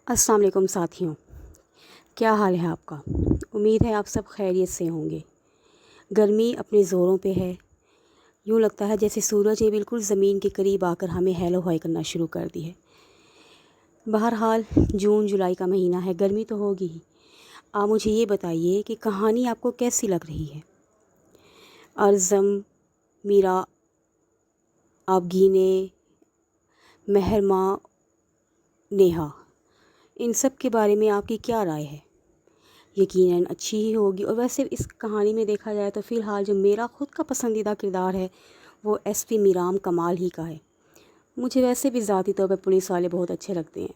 السلام علیکم ساتھیوں، کیا حال ہے آپ کا؟ امید ہے آپ سب خیریت سے ہوں گے۔ گرمی اپنے زوروں پہ ہے، یوں لگتا ہے جیسے سورج نے بالکل زمین کے قریب آ کر ہمیں ہیلو ہائی کرنا شروع کر دی ہے۔ بہرحال جون جولائی کا مہینہ ہے، گرمی تو ہوگی ہی۔ آپ مجھے یہ بتائیے کہ کہانی آپ کو کیسی لگ رہی ہے؟ ارزم، میرا، آبگینے، مہرماں، نیہا، ان سب کے بارے میں آپ کی کیا رائے ہے؟ یقیناً اچھی ہی ہوگی۔ اور ویسے اس کہانی میں دیکھا جائے تو فی الحال جو میرا خود کا پسندیدہ کردار ہے وہ ایس پی میرام کمال ہی کا ہے۔ مجھے ویسے بھی ذاتی طور پر پولیس والے بہت اچھے لگتے ہیں۔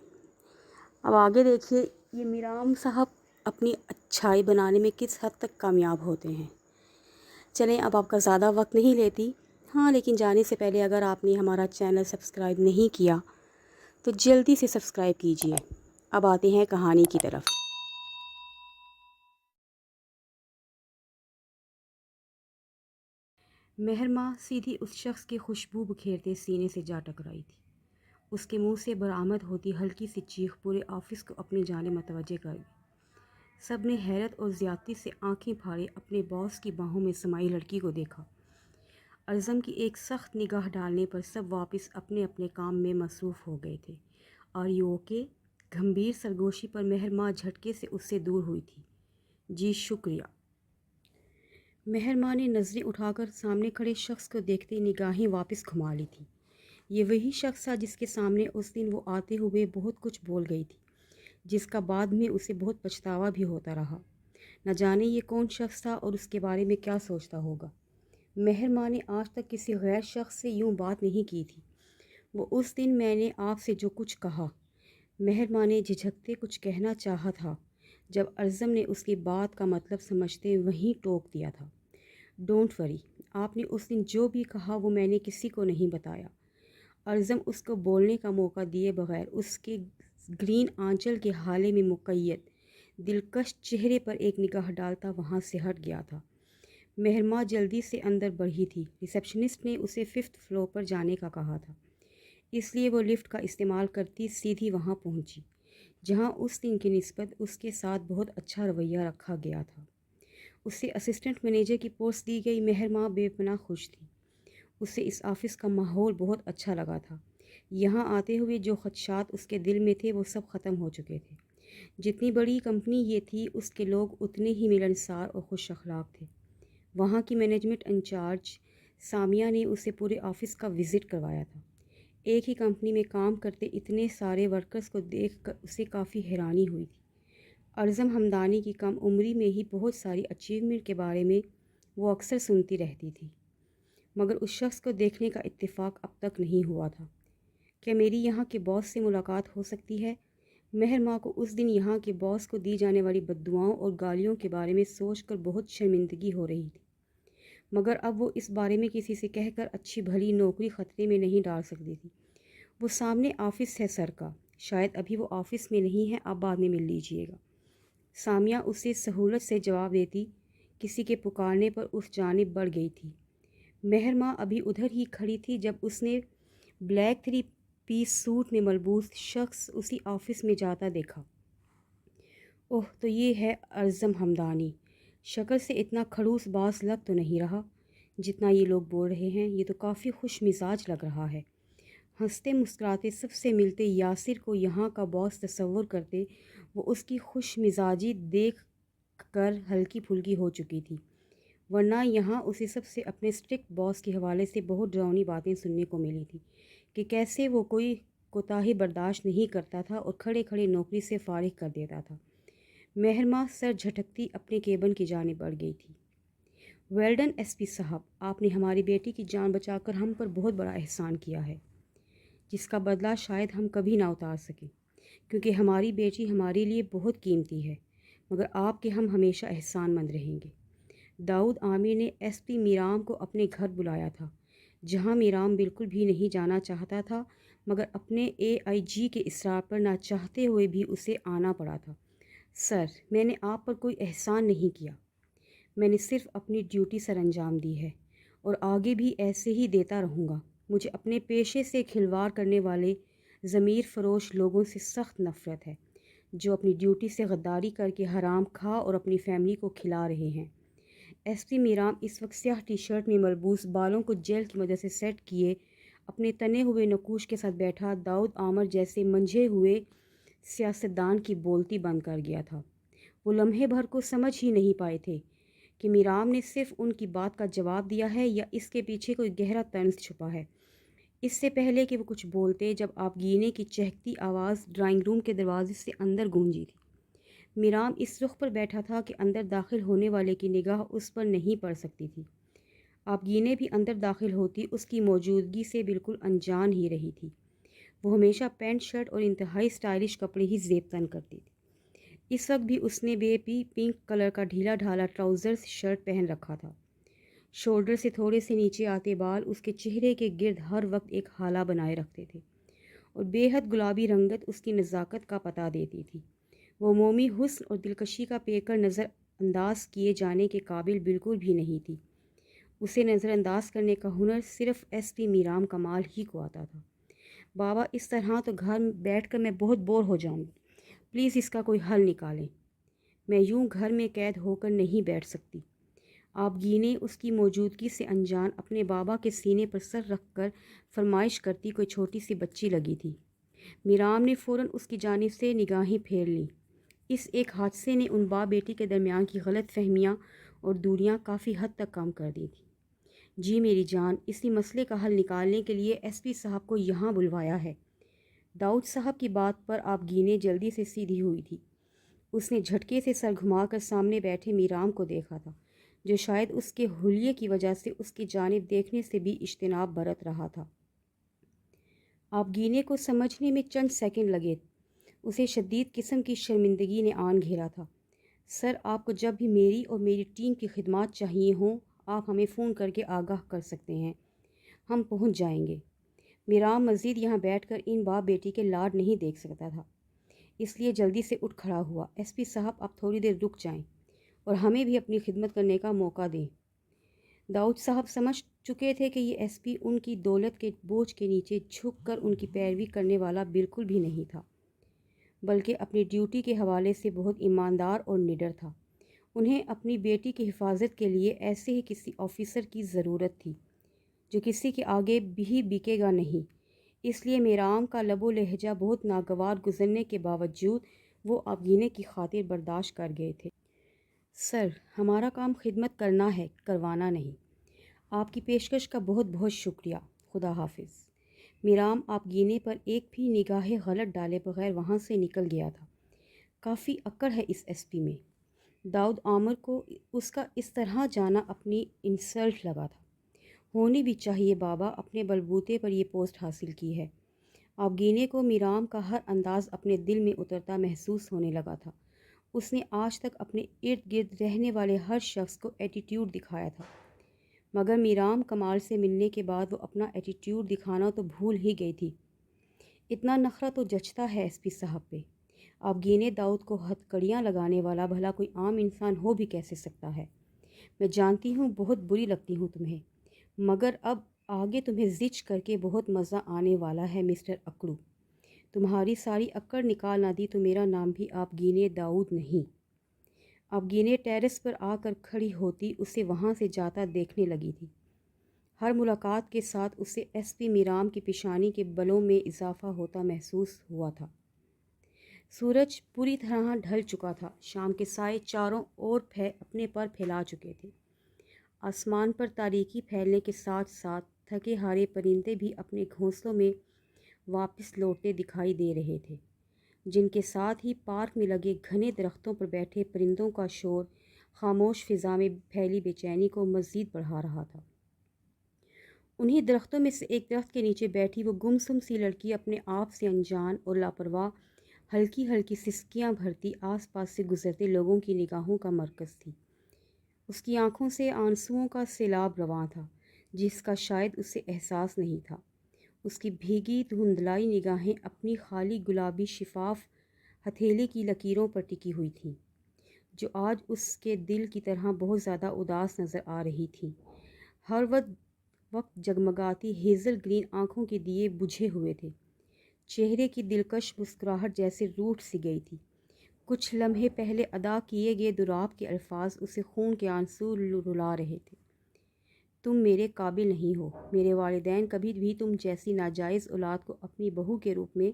اب آگے دیکھیے یہ میرام صاحب اپنی اچھائی بنانے میں کس حد تک کامیاب ہوتے ہیں۔ چلیں اب آپ کا زیادہ وقت نہیں لیتی، ہاں لیکن جانے سے پہلے اگر آپ نے ہمارا چینل سبسکرائب نہیں کیا تو جلدی سے سبسکرائب کیجئے۔ اب آتے ہیں کہانی کی طرف۔ مہرماں سیدھی اس شخص کے خوشبو بکھیرتے سینے سے جا ٹکرائی تھی۔ اس کے منہ سے برآمد ہوتی ہلکی سی چیخ پورے آفس کو اپنی جانب متوجہ کر دی۔ سب نے حیرت اور زیادتی سے آنکھیں پھاڑے اپنے باس کی باہوں میں سمائی لڑکی کو دیکھا۔ ارزم کی ایک سخت نگاہ ڈالنے پر سب واپس اپنے اپنے کام میں مصروف ہو گئے تھے۔ Are you okay? گھمبیر سرگوشی پر مہرماں جھٹکے سے اس سے دور ہوئی تھی۔ جی شکریہ۔ مہرماں نے نظریں اٹھا کر سامنے کھڑے شخص کو دیکھتے نگاہیں واپس گھما لی تھیں۔ یہ وہی شخص تھا جس کے سامنے اس دن وہ آتے ہوئے بہت کچھ بول گئی تھی، جس کا بعد میں اسے بہت پچھتاوا بھی ہوتا رہا۔ نہ جانے یہ کون شخص تھا اور اس کے بارے میں کیا سوچتا ہوگا۔ مہرماں نے آج تک کسی غیر شخص سے یوں بات نہیں کی تھی۔ وہ اس دن میں نے آپ سے جو کچھ کہا، مہرماں نے جھجکتے کچھ کہنا چاہا تھا جب ارزم نے اس کی بات کا مطلب سمجھتے وہیں ٹوک دیا تھا۔ ڈونٹ وری، آپ نے اس دن جو بھی کہا وہ میں نے کسی کو نہیں بتایا۔ ارزم اس کو بولنے کا موقع دیے بغیر اس کے گرین آنچل کے حالے میں مقید دلکش چہرے پر ایک نگاہ ڈالتا وہاں سے ہٹ گیا تھا۔ مہرماں جلدی سے اندر بڑھی تھی۔ ریسیپشنسٹ نے اسے 5th فلور پر جانے کا کہا تھا، اس لیے وہ لفٹ کا استعمال کرتی سیدھی وہاں پہنچی جہاں اس دن کی نسبت اس کے ساتھ بہت اچھا رویہ رکھا گیا تھا۔ اسے اسسٹنٹ مینیجر کی پوسٹ دی گئی۔ مہرماں بے پناہ خوش تھی۔ اسے اس آفس کا ماحول بہت اچھا لگا تھا۔ یہاں آتے ہوئے جو خدشات اس کے دل میں تھے وہ سب ختم ہو چکے تھے۔ جتنی بڑی کمپنی یہ تھی، اس کے لوگ اتنے ہی ملنسار اور خوش اخلاق تھے۔ وہاں کی مینجمنٹ انچارج سامیہ نے اسے پورے آفس کا وزٹ کروایا تھا۔ ایک ہی کمپنی میں کام کرتے اتنے سارے ورکرز کو دیکھ کر اسے کافی حیرانی ہوئی تھی۔ ارزم ہمدانی کی کم عمری میں ہی بہت ساری اچیومنٹ کے بارے میں وہ اکثر سنتی رہتی تھی، مگر اس شخص کو دیکھنے کا اتفاق اب تک نہیں ہوا تھا۔ کیا میری یہاں کے باس سے ملاقات ہو سکتی ہے؟ مہرماں کو اس دن یہاں کے باس کو دی جانے والی بددعاؤں اور گالیوں کے بارے میں سوچ کر بہت شرمندگی ہو رہی تھی، مگر اب وہ اس بارے میں کسی سے کہہ کر اچھی بھلی نوکری خطرے میں نہیں ڈال سکتی تھی۔ وہ سامنے آفس ہے سر کا، شاید ابھی وہ آفس میں نہیں ہے، آپ بعد میں مل لیجئے گا۔ سامیہ اسے سہولت سے جواب دیتی کسی کے پکارنے پر اس جانب بڑھ گئی تھی۔ مہرماں ابھی ادھر ہی کھڑی تھی جب اس نے بلیک 3 پیس سوٹ میں ملبوس شخص اسی آفس میں جاتا دیکھا۔ اوہ، تو یہ ہے ارزم ہمدانی۔ شکل سے اتنا کھڑوس باز لگ تو نہیں رہا جتنا یہ لوگ بول رہے ہیں۔ یہ تو کافی خوش مزاج لگ رہا ہے۔ ہنستے مسکراتے سب سے ملتے یاسر کو یہاں کا باس تصور کرتے وہ اس کی خوش مزاجی دیکھ کر ہلکی پھلکی ہو چکی تھی، ورنہ یہاں اسے سب سے اپنے اسٹرکٹ باس کے حوالے سے بہت ڈراؤنی باتیں سننے کو ملی تھی کہ کیسے وہ کوئی کوتاہی برداشت نہیں کرتا تھا اور کھڑے کھڑے نوکری سے فارغ کر دیتا تھا۔ مہرماں سر جھٹکتی اپنے کیبن کی جانب بڑھ گئی تھی۔ ویل ڈن ایس پی صاحب، آپ نے ہماری بیٹی کی جان بچا کر ہم پر بہت بڑا احسان کیا ہے، جس کا بدلہ شاید ہم کبھی نہ اتار سکیں، کیونکہ ہماری بیٹی ہمارے لیے بہت قیمتی ہے، مگر آپ کے ہم ہمیشہ احسان مند رہیں گے۔ داؤد عامر نے ایس پی میرام کو اپنے گھر بلایا تھا، جہاں میرام بالکل بھی نہیں جانا چاہتا تھا، مگر اپنے اے آئی جی کے اصرار پر نہ چاہتے ہوئے بھی اسے آنا پڑا تھا۔ سر، میں نے آپ پر کوئی احسان نہیں کیا، میں نے صرف اپنی ڈیوٹی سر انجام دی ہے اور آگے بھی ایسے ہی دیتا رہوں گا۔ مجھے اپنے پیشے سے کھلواڑ کرنے والے ضمیر فروش لوگوں سے سخت نفرت ہے۔ جو اپنی ڈیوٹی سے غداری کر کے حرام کھا اور اپنی فیملی کو کھلا رہے ہیں۔ ایس پی میرام اس وقت سیاہ ٹی شرٹ میں ملبوس، بالوں کو جیل کی مدد سے سیٹ کیے، اپنے تنے ہوئے نقوش کے ساتھ بیٹھا داؤد عامر جیسے منجھے ہوئے سیاستدان کی بولتی بند کر گیا تھا۔ وہ لمحے بھر کو سمجھ ہی نہیں پائے تھے کہ میرام نے صرف ان کی بات کا جواب دیا ہے یا اس کے پیچھے کوئی گہرا طنز چھپا ہے۔ اس سے پہلے کہ وہ کچھ بولتے، جب آپ گینے کی چہکتی آواز ڈرائنگ روم کے دروازے سے اندر گونجی تھی۔ میرام اس رخ پر بیٹھا تھا کہ اندر داخل ہونے والے کی نگاہ اس پر نہیں پڑ سکتی تھی۔ آپ گینے بھی اندر داخل ہوتی اس کی موجودگی سے بالکل انجان ہی رہی تھی۔ وہ ہمیشہ پینٹ شرٹ اور انتہائی سٹائلش کپڑے ہی زیب تن کرتی تھی۔ اس وقت بھی اس نے پنک کلر کا ڈھیلا ڈھالا ٹراؤزر شرٹ پہن رکھا تھا۔ شولڈر سے تھوڑے سے نیچے آتے بال اس کے چہرے کے گرد ہر وقت ایک ہالہ بنائے رکھتے تھے اور بے حد گلابی رنگت اس کی نزاکت کا پتہ دیتی تھی۔ وہ مومی حسن اور دلکشی کا پیکر نظر انداز کیے جانے کے قابل بالکل بھی نہیں تھی۔ اسے نظر انداز کرنے کا ہنر صرف ایس پی میرام کمال ہی کو آتا تھا۔ بابا، اس طرح تو گھر بیٹھ کر میں بہت بور ہو جاؤں گی، پلیز اس کا کوئی حل نکالیں۔ میں یوں گھر میں قید ہو کر نہیں بیٹھ سکتی۔ آپ گینے اس کی موجودگی سے انجان اپنے بابا کے سینے پر سر رکھ کر فرمائش کرتی کوئی چھوٹی سی بچی لگی تھی۔ میرام نے فوراً اس کی جانب سے نگاہیں پھیر لیں۔ اس ایک حادثے نے ان باپ بیٹی کے درمیان کی غلط فہمیاں اور دوریاں کافی حد تک کم کر دی تھیں۔ جی میری جان، اسی مسئلے کا حل نکالنے کے لیے ایس پی صاحب کو یہاں بلوایا ہے۔ داؤد صاحب کی بات پر آپ گینے جلدی سے سیدھی ہوئی تھی۔ اس نے جھٹکے سے سر گھما کر سامنے بیٹھے میرام کو دیکھا تھا، جو شاید اس کے حلیے کی وجہ سے اس کی جانب دیکھنے سے بھی اجتناب برت رہا تھا۔ آپ گینے کو سمجھنے میں چند سیکنڈ لگے۔ اسے شدید قسم کی شرمندگی نے آن گھیرا تھا۔ سر، آپ کو جب بھی میری اور میری ٹیم کی خدمات چاہیے ہوں، آپ ہمیں فون کر کے آگاہ کر سکتے ہیں، ہم پہنچ جائیں گے۔ میرام مزید یہاں بیٹھ کر ان باپ بیٹی کے لاڈ نہیں دیکھ سکتا تھا، اس لیے جلدی سے اٹھ کھڑا ہوا۔ ایس پی صاحب، آپ تھوڑی دیر رک جائیں اور ہمیں بھی اپنی خدمت کرنے کا موقع دیں۔ داؤد صاحب سمجھ چکے تھے کہ یہ ایس پی ان کی دولت کے بوجھ کے نیچے جھک کر ان کی پیروی کرنے والا بالکل بھی نہیں تھا، بلکہ اپنی ڈیوٹی کے حوالے سے بہت ایماندار اور نڈر تھا۔ انہیں اپنی بیٹی کی حفاظت کے لیے ایسے ہی کسی آفیسر کی ضرورت تھی جو کسی کے آگے بھی بکے گا نہیں۔ اس لیے میرام کا لب و لہجہ بہت ناگوار گزرنے کے باوجود وہ آبگینے کی خاطر برداشت کر گئے تھے۔ سر، ہمارا کام خدمت کرنا ہے، کروانا نہیں۔ آپ کی پیشکش کا بہت بہت شکریہ، خدا حافظ۔ میرام آپ گینے پر ایک بھی نگاہ غلط ڈالے بغیر وہاں سے نکل گیا تھا۔ کافی اکڑ ہے اس ایس پی میں۔ داؤد عامر کو اس کا اس طرح جانا اپنی انسلٹ لگا تھا۔ ہونی بھی چاہیے بابا، اپنے بلبوتے پر یہ پوسٹ حاصل کی ہے۔ آپ گینے کو میرام کا ہر انداز اپنے دل میں اترتا محسوس ہونے لگا تھا۔ اس نے آج تک اپنے ارد گرد رہنے والے ہر شخص کو ایٹیٹیوڈ دکھایا تھا، مگر میرام کمال سے ملنے کے بعد وہ اپنا ایٹیٹیوڈ دکھانا تو بھول ہی گئی تھی۔ اتنا نخرہ تو جچتا ہے ایس پی صاحب پہ۔ آپ گینے داؤد کو ہتھکڑیاں لگانے والا بھلا کوئی عام انسان ہو بھی کیسے سکتا ہے؟ میں جانتی ہوں بہت بری لگتی ہوں تمہیں، مگر اب آگے تمہیں زچ کر کے بہت مزہ آنے والا ہے مسٹر اکڑو۔ تمہاری ساری اکڑ نکال نہ دی تو میرا نام بھی آپ گینے داؤد نہیں۔ آپ گینے ٹیرس پر آ کر کھڑی ہوتی اسے وہاں سے جاتا دیکھنے لگی تھی۔ ہر ملاقات کے ساتھ اسے ایس پی میرام کی پیشانی کے بلوں میں اضافہ ہوتا محسوس ہوا تھا۔ سورج پوری طرح ڈھل چکا تھا، شام کے سائے چاروں اور اپنے پر پھیلا چکے تھے۔ آسمان پر تاریکی پھیلنے کے ساتھ ساتھ تھکے ہارے پرندے بھی اپنے گھونسلوں میں واپس لوٹتے دکھائی دے رہے تھے، جن کے ساتھ ہی پارک میں لگے گھنے درختوں پر بیٹھے پرندوں کا شور خاموش فضا میں پھیلی بے چینی کو مزید بڑھا رہا تھا۔ انہی درختوں میں سے ایک درخت کے نیچے بیٹھی وہ گمسم سی لڑکی اپنے آپ سے انجان اور لاپرواہ ہلکی ہلکی سسکیاں بھرتی آس پاس سے گزرتے لوگوں کی نگاہوں کا مرکز تھی۔ اس کی آنکھوں سے آنسوؤں کا سیلاب رواں تھا، جس کا شاید اسے احساس نہیں تھا۔ اس کی بھیگی دھندلائی نگاہیں اپنی خالی گلابی شفاف ہتھیلی کی لکیروں پر ٹکی ہوئی تھیں، جو آج اس کے دل کی طرح بہت زیادہ اداس نظر آ رہی تھیں۔ ہر وقت جگمگاتی ہیزل گرین آنکھوں کے دیے بجھے ہوئے تھے، چہرے کی دلکش مسکراہٹ جیسے روٹھ سی گئی تھی۔ کچھ لمحے پہلے ادا کیے گئے دراب کے الفاظ اسے خون کے آنسو رلا رہے تھے۔ تم میرے قابل نہیں ہو، میرے والدین کبھی بھی تم جیسی ناجائز اولاد کو اپنی بہو کے روپ میں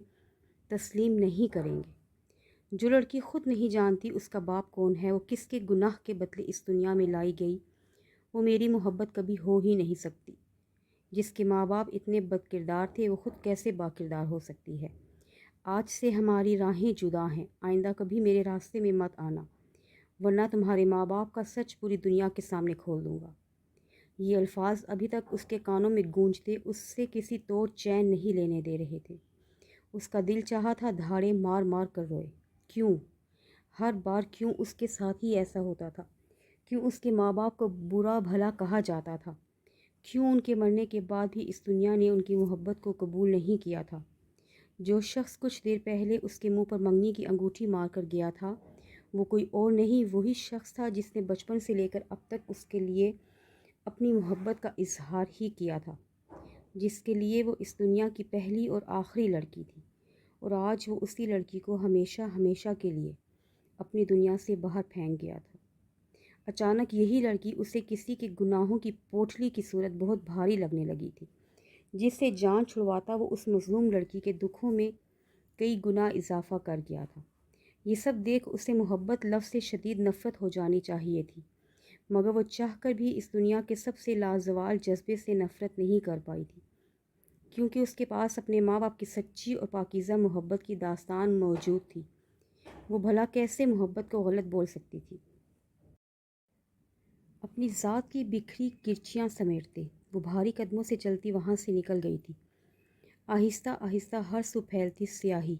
تسلیم نہیں کریں گے۔ جو لڑکی خود نہیں جانتی اس کا باپ کون ہے، وہ کس کے گناہ کے بدلے اس دنیا میں لائی گئی، وہ میری محبت کبھی ہو ہی نہیں سکتی۔ جس کے ماں باپ اتنے بد کردار تھے وہ خود کیسے با کردار ہو سکتی ہے۔ آج سے ہماری راہیں جدا ہیں، آئندہ کبھی میرے راستے میں مت آنا، ورنہ تمہارے ماں باپ کا سچ پوری دنیا کے سامنے کھول دوں گا۔ یہ الفاظ ابھی تک اس کے کانوں میں گونجتے اس سے کسی طور چین نہیں لینے دے رہے تھے۔ اس کا دل چاہا تھا دھاڑے مار مار کر روئے۔ کیوں؟ ہر بار کیوں اس کے ساتھ ہی ایسا ہوتا تھا؟ کیوں اس کے ماں باپ کو برا بھلا کہا جاتا تھا؟ کیوں ان کے مرنے کے بعد بھی اس دنیا نے ان کی محبت کو قبول نہیں کیا تھا؟ جو شخص کچھ دیر پہلے اس کے منہ پر منگنی کی انگوٹھی مار کر گیا تھا، وہ کوئی اور نہیں، وہی شخص تھا جس نے بچپن سے لے کر اب تک اس کے لیے اپنی محبت کا اظہار ہی کیا تھا، جس کے لیے وہ اس دنیا کی پہلی اور آخری لڑکی تھی، اور آج وہ اسی لڑکی کو ہمیشہ ہمیشہ کے لیے اپنی دنیا سے باہر پھینک گیا تھا۔ اچانک یہی لڑکی اسے کسی کے گناہوں کی پوٹلی کی صورت بہت بھاری لگنے لگی تھی، جس سے جان چھڑواتا وہ اس مظلوم لڑکی کے دکھوں میں کئی گنا اضافہ کر گیا تھا۔ یہ سب دیکھ اسے محبت لفظ سے شدید نفرت ہو جانی چاہیے تھی، مگر وہ چاہ کر بھی اس دنیا کے سب سے لازوال جذبے سے نفرت نہیں کر پائی تھی، کیونکہ اس کے پاس اپنے ماں باپ کی سچی اور پاکیزہ محبت کی داستان موجود تھی۔ وہ بھلا کیسے محبت کو غلط بول سکتی تھی؟ اپنی ذات کی بکھری کرچیاں سمیٹتے وہ بھاری قدموں سے چلتی وہاں سے نکل گئی تھی۔ آہستہ آہستہ ہر سو پھیلتی سیاہی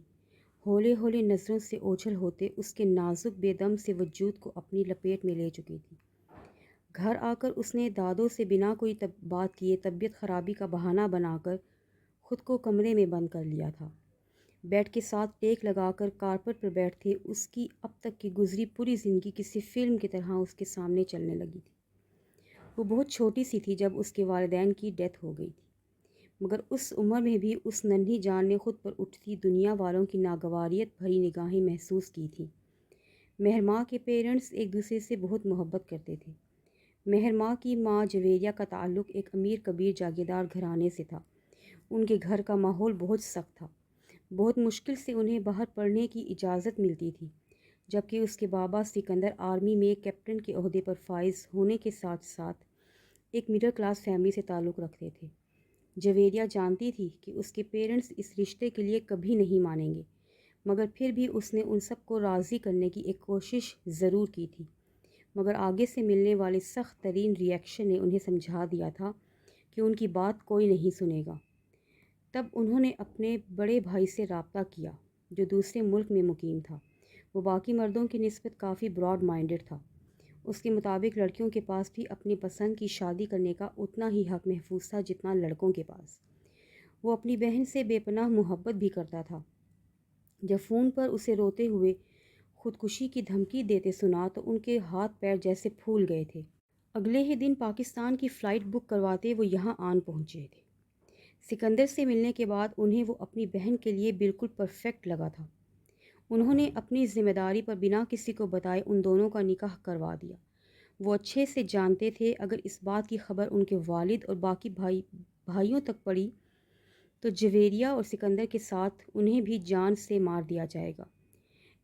ہولے ہولے نظروں سے اوجھل ہوتے اس کے نازک بے دم سے وجود کو اپنی لپیٹ میں لے چکی تھی۔ گھر آ کر اس نے دادوں سے بنا کوئی بات کیے طبیعت خرابی کا بہانہ بنا کر خود کو کمرے میں بند کر لیا تھا۔ بیڈ کے ساتھ ٹیک لگا کر کارپٹ پر بیٹھتے اس کی اب تک کی گزری پوری زندگی کسی فلم کی طرح اس کے سامنے چلنے لگی تھی۔ وہ بہت چھوٹی سی تھی جب اس کے والدین کی ڈیتھ ہو گئی تھی، مگر اس عمر میں بھی اس ننھی جان نے خود پر اٹھتی دنیا والوں کی ناگواریت بھری نگاہیں محسوس کی تھیں۔ مہر ماں کے پیرنٹس ایک دوسرے سے بہت محبت کرتے تھے۔ مہر ماں کی ماں جویریہ کا تعلق ایک امیر کبیر جاگیردار گھرانے سے تھا۔ ان کے گھر کا ماحول بہت سخت تھا، بہت مشکل سے انہیں باہر پڑھنے کی اجازت ملتی تھی، جبکہ اس کے بابا سکندر آرمی میں کیپٹن کے عہدے پر فائز ہونے کے ساتھ ساتھ ایک مڈل کلاس فیملی سے تعلق رکھتے تھے۔ جویریہ جانتی تھی کہ اس کے پیرنٹس اس رشتے کے لیے کبھی نہیں مانیں گے، مگر پھر بھی اس نے ان سب کو راضی کرنے کی ایک کوشش ضرور کی تھی، مگر آگے سے ملنے والے سخت ترین ریئیکشن نے انہیں سمجھا دیا تھا کہ ان کی بات کوئی نہیں سنے گا۔ تب انہوں نے اپنے بڑے بھائی سے رابطہ کیا جو دوسرے ملک میں مقیم تھا۔ وہ باقی مردوں کی نسبت کافی براڈ مائنڈڈ تھا۔ اس کے مطابق لڑکیوں کے پاس بھی اپنی پسند کی شادی کرنے کا اتنا ہی حق محفوظ تھا جتنا لڑکوں کے پاس۔ وہ اپنی بہن سے بے پناہ محبت بھی کرتا تھا۔ جب فون پر اسے روتے ہوئے خودکشی کی دھمکی دیتے سنا تو ان کے ہاتھ پیر جیسے پھول گئے تھے۔ اگلے ہی دن پاکستان کی فلائٹ بک کرواتے وہ یہاں آن پہنچے تھے۔ سکندر سے ملنے کے بعد انہیں وہ اپنی بہن کے لیے بالکل پرفیکٹ لگا تھا۔ انہوں نے اپنی ذمہ داری پر بنا کسی کو بتائے ان دونوں کا نکاح کروا دیا۔ وہ اچھے سے جانتے تھے اگر اس بات کی خبر ان کے والد اور باقی بھائیوں تک پڑی تو جویریہ اور سکندر کے ساتھ انہیں بھی جان سے مار دیا جائے گا،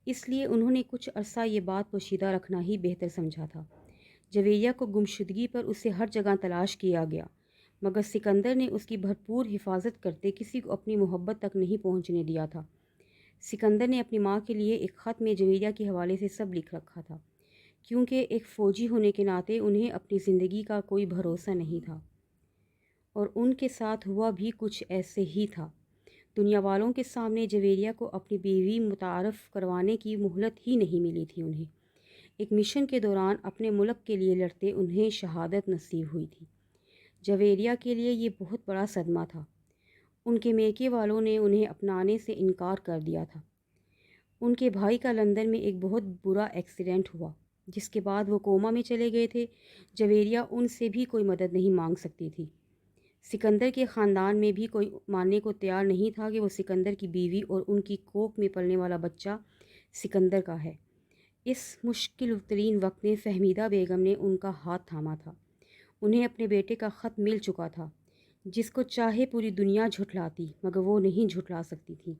اس لیے انہوں نے کچھ عرصہ یہ بات پوشیدہ رکھنا ہی بہتر سمجھا تھا۔ جویریہ کو گمشدگی پر اسے ہر جگہ تلاش کیا گیا، مگر سکندر نے اس کی بھرپور حفاظت کرتے کسی کو اپنی محبت تک نہیں پہنچنے دیا تھا۔ سکندر نے اپنی ماں کے لیے ایک خط میں جویریہ کے حوالے سے سب لکھ رکھا تھا، کیونکہ ایک فوجی ہونے کے ناطے انہیں اپنی زندگی کا کوئی بھروسہ نہیں تھا، اور ان کے ساتھ ہوا بھی کچھ ایسے ہی تھا۔ دنیا والوں کے سامنے جویریہ کو اپنی بیوی متعارف کروانے کی مہلت ہی نہیں ملی تھی۔ انہیں ایک مشن کے دوران اپنے ملک کے لیے لڑتے انہیں شہادت نصیب ہوئی تھی۔ جویریہ کے لیے یہ بہت بڑا صدمہ تھا۔ ان کے میکے والوں نے انہیں اپنانے سے انکار کر دیا تھا۔ ان کے بھائی کا لندن میں ایک بہت برا ایکسیڈنٹ ہوا جس کے بعد وہ کوما میں چلے گئے تھے۔ جویریہ ان سے بھی کوئی مدد نہیں مانگ سکتی تھی۔ سکندر کے خاندان میں بھی کوئی ماننے کو تیار نہیں تھا کہ وہ سکندر کی بیوی اور ان کی کوکھ میں پلنے والا بچہ سکندر کا ہے۔ اس مشکل ترین وقت میں فہمیدہ بیگم نے ان کا ہاتھ تھاما تھا۔ انہیں اپنے بیٹے کا خط مل چکا تھا، جس کو چاہے پوری دنیا جھٹلاتی مگر وہ نہیں جھٹلا سکتی تھی۔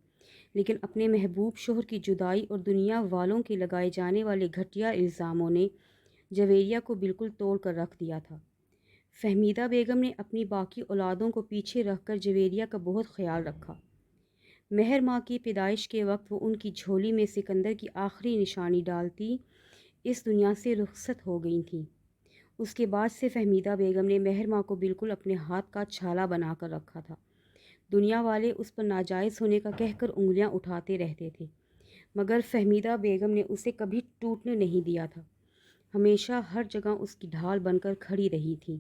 لیکن اپنے محبوب شوہر کی جدائی اور دنیا والوں کے لگائے جانے والے گھٹیا الزاموں نے جویریہ کو بالکل توڑ کر رکھ دیا تھا۔ فہمیدہ بیگم نے اپنی باقی اولادوں کو پیچھے رکھ کر جویریہ کا بہت خیال رکھا۔ مہر ماں کی پیدائش کے وقت وہ ان کی جھولی میں سکندر کی آخری نشانی ڈالتی اس دنیا سے رخصت ہو گئی تھیں۔ اس کے بعد سے فہمیدہ بیگم نے مہر ماں کو بالکل اپنے ہاتھ کا چھالا بنا کر رکھا تھا۔ دنیا والے اس پر ناجائز ہونے کا کہہ کر انگلیاں اٹھاتے رہتے تھے، مگر فہمیدہ بیگم نے اسے کبھی ٹوٹنے نہیں دیا تھا۔ ہمیشہ ہر جگہ اس کی ڈھال بن کر کھڑی رہی تھی،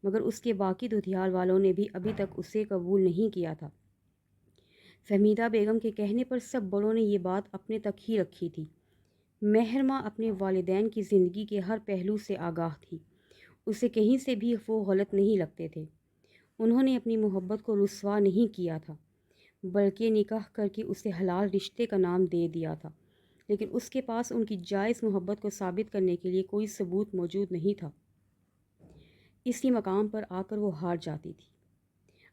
مگر اس کے باقی دھیال والوں نے بھی ابھی تک اسے قبول نہیں کیا تھا۔ فہمیدہ بیگم کے کہنے پر سب بڑوں نے یہ بات اپنے تک ہی رکھی تھی۔ مہر ماں اپنے والدین کی زندگی کے ہر پہلو سے آگاہ تھی، اسے کہیں سے بھی وہ غلط نہیں لگتے تھے۔ انہوں نے اپنی محبت کو رسوا نہیں کیا تھا، بلکہ نکاح کر کے اسے حلال رشتے کا نام دے دیا تھا، لیکن اس کے پاس ان کی جائز محبت کو ثابت کرنے کے لیے کوئی ثبوت موجود نہیں تھا۔ اسی مقام پر آ کر وہ ہار جاتی تھی۔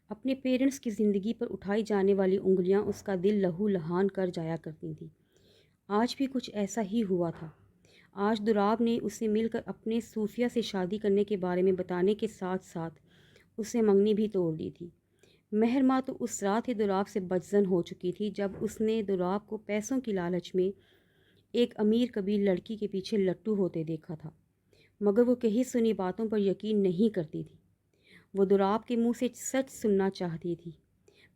اپنے پیرنٹس کی زندگی پر اٹھائی جانے والی انگلیاں اس کا دل لہو لہان کر جایا کرتی تھیں۔ آج بھی کچھ ایسا ہی ہوا تھا۔ آج دراب نے اسے مل کر اپنے صوفیہ سے شادی کرنے کے بارے میں بتانے کے ساتھ ساتھ اسے منگنی بھی توڑ دی تھی۔ مہر ماں تو اس رات ہی دراب سے بدظن ہو چکی تھی جب اس نے دراب کو پیسوں کی لالچ میں ایک امیر قبیل لڑکی کے پیچھے لٹو ہوتے دیکھا تھا، مگر وہ کہی سنی باتوں پر یقین نہیں کرتی تھی۔ وہ دراب کے منہ سے سچ سننا چاہتی تھی۔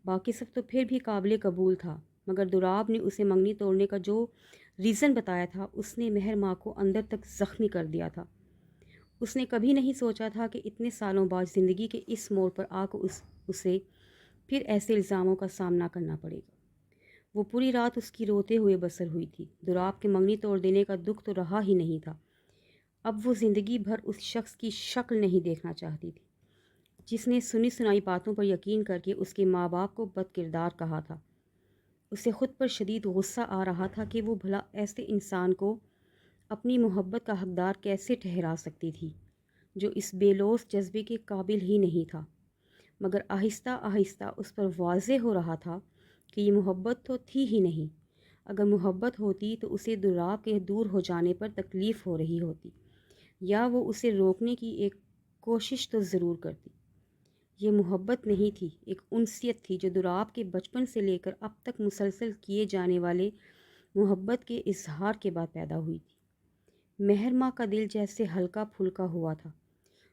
باقی سب تو پھر بھی قابل قبول تھا، مگر دراب نے اسے منگنی توڑنے کا جو ریزن بتایا تھا اس نے مہر ماں کو اندر تک زخمی کر دیا تھا۔ اس نے کبھی نہیں سوچا تھا کہ اتنے سالوں بعد زندگی کے اس موڑ پر آ کر اسے پھر ایسے الزاموں کا سامنا کرنا پڑے گا۔ وہ پوری رات اس کی روتے ہوئے بسر ہوئی تھی۔ دراب کے منگنی توڑ دینے کا دکھ تو رہا ہی نہیں تھا، اب وہ زندگی بھر اس شخص کی شکل نہیں دیکھنا چاہتی تھی جس نے سنی سنائی باتوں پر یقین کر کے اس کے ماں باپ کو بد کردار کہا تھا۔ اسے خود پر شدید غصہ آ رہا تھا کہ وہ بھلا ایسے انسان کو اپنی محبت کا حقدار کیسے ٹھہرا سکتی تھی جو اس بے لوث جذبے کے قابل ہی نہیں تھا۔ مگر آہستہ آہستہ اس پر واضح ہو رہا تھا کہ یہ محبت تو تھی ہی نہیں۔ اگر محبت ہوتی تو اسے دراب کے دور ہو جانے پر تکلیف ہو رہی ہوتی، یا وہ اسے روکنے کی ایک کوشش تو ضرور کرتی۔ یہ محبت نہیں تھی، ایک انسیت تھی جو دراب کے بچپن سے لے کر اب تک مسلسل کیے جانے والے محبت کے اظہار کے بعد پیدا ہوئی تھی۔ مہر ماں کا دل جیسے ہلکا پھلکا ہوا تھا۔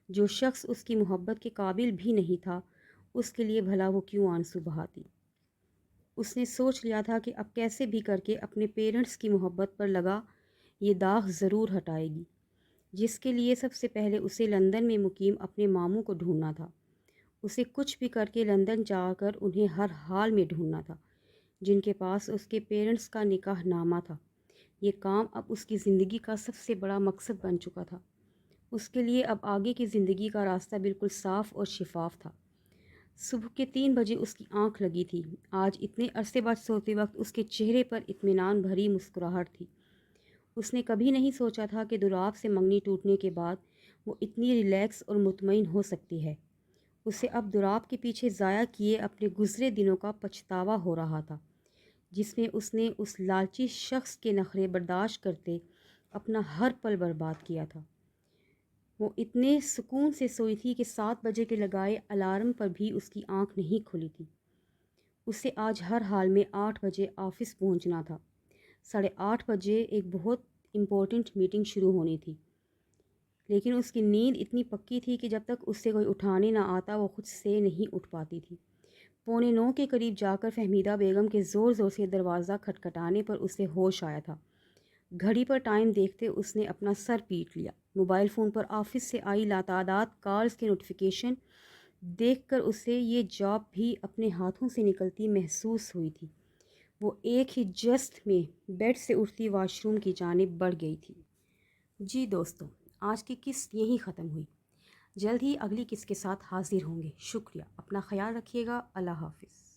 جو شخص اس کی محبت کے قابل بھی نہیں تھا، اس کے لیے بھلا وہ کیوں آنسو بہاتی۔ اس نے سوچ لیا تھا کہ اب کیسے بھی کر کے اپنے پیرنٹس کی محبت پر لگا یہ داغ ضرور ہٹائے گی، جس کے لیے سب سے پہلے اسے لندن میں مقیم اپنے ماموں کو ڈھونڈنا تھا۔ اسے کچھ بھی کر کے لندن جا کر انہیں ہر حال میں ڈھونڈنا تھا، جن کے پاس اس کے پیرنٹس کا نکاح نامہ تھا۔ یہ کام اب اس کی زندگی کا سب سے بڑا مقصد بن چکا تھا۔ اس کے لیے اب آگے کی زندگی کا راستہ بالکل صاف اور شفاف تھا۔ صبح کے 3 بجے اس کی آنکھ لگی تھی۔ آج اتنے عرصے بعد سوتے وقت اس کے چہرے پر اطمینان بھری مسکراہٹ تھی۔ اس نے کبھی نہیں سوچا تھا کہ دراب سے منگنی ٹوٹنے کے بعد وہ اتنی ریلیکس اور مطمئن ہو سکتی ہے۔ اسے اب دراب کے پیچھے ضائع کیے اپنے گزرے دنوں کا پچھتاوا ہو رہا تھا، جس میں اس نے اس لالچی شخص کے نخرے برداشت کرتے اپنا ہر پل برباد کیا تھا۔ وہ اتنے سکون سے سوئی تھی کہ 7 بجے کے لگائے الارم پر بھی اس کی آنکھ نہیں کھلی تھی۔ اسے آج ہر حال میں 8 بجے آفس پہنچنا تھا۔ 8:30 بجے ایک بہت امپورٹنٹ میٹنگ شروع ہونی تھی، لیکن اس کی نیند اتنی پکی تھی کہ جب تک اس سے کوئی اٹھانے نہ آتا وہ خود سے نہیں اٹھ پاتی تھی۔ 8:45 کے قریب جا کر فہمیدہ بیگم کے زور زور سے دروازہ کھٹکھٹانے پر اسے ہوش آیا تھا۔ گھڑی پر ٹائم دیکھتے اس نے اپنا سر پیٹ لیا۔ موبائل فون پر آفس سے آئی لاتعداد کالز کے نوٹیفیکیشن دیکھ کر اسے یہ جاب بھی اپنے ہاتھوں سے نکلتی محسوس ہوئی تھی۔ وہ ایک ہی جست میں بیڈ سے اٹھتی واش روم کی جانب بڑھ گئی تھی۔ جی دوستوں، آج کی قسط یہیں ختم ہوئی۔ جلد ہی اگلی قسط کے ساتھ حاضر ہوں گے۔ شکریہ، اپنا خیال رکھیے گا۔ اللہ حافظ۔